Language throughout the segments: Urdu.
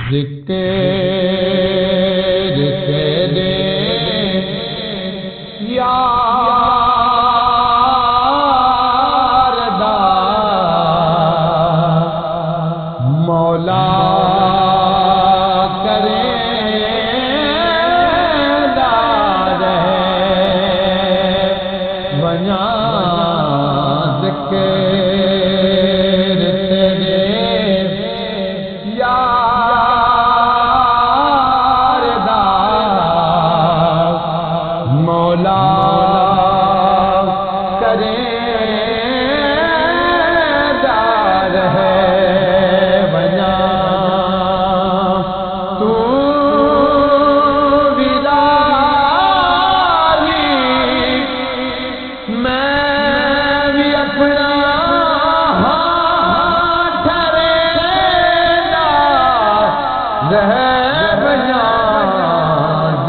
ذکر تیرے یار دا مولا کرے دار بنا ذکر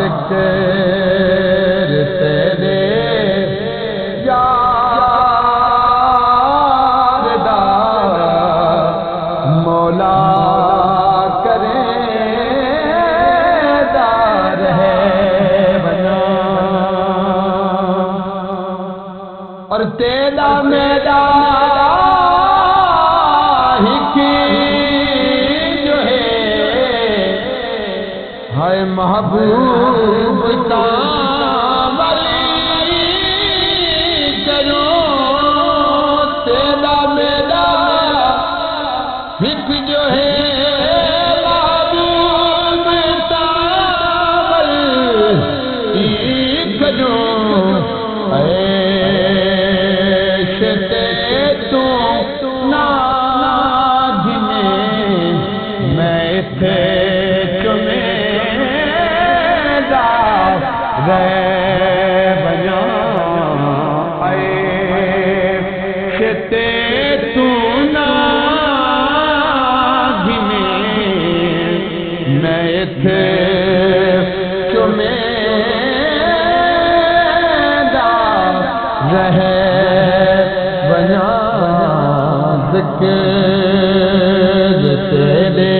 ذکر تیرے یار دا مولا کرے دار ہے بنا اور تیرا میرا محبوب تاولی کرو تیرا میرا ہک جو ہے محبوب تاولی کرو عیش تے تو نا جنے میں تھے بنا شتے تو نا گھنے میں تھے چمیں دار رہے بنا ذکر تیرے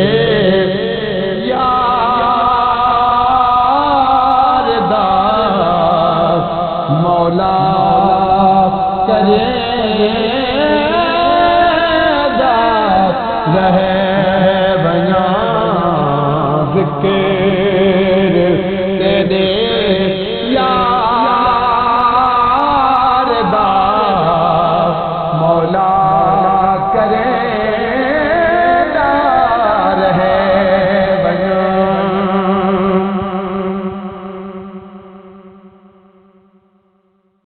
مولا کرے دار رہے بنا ذکر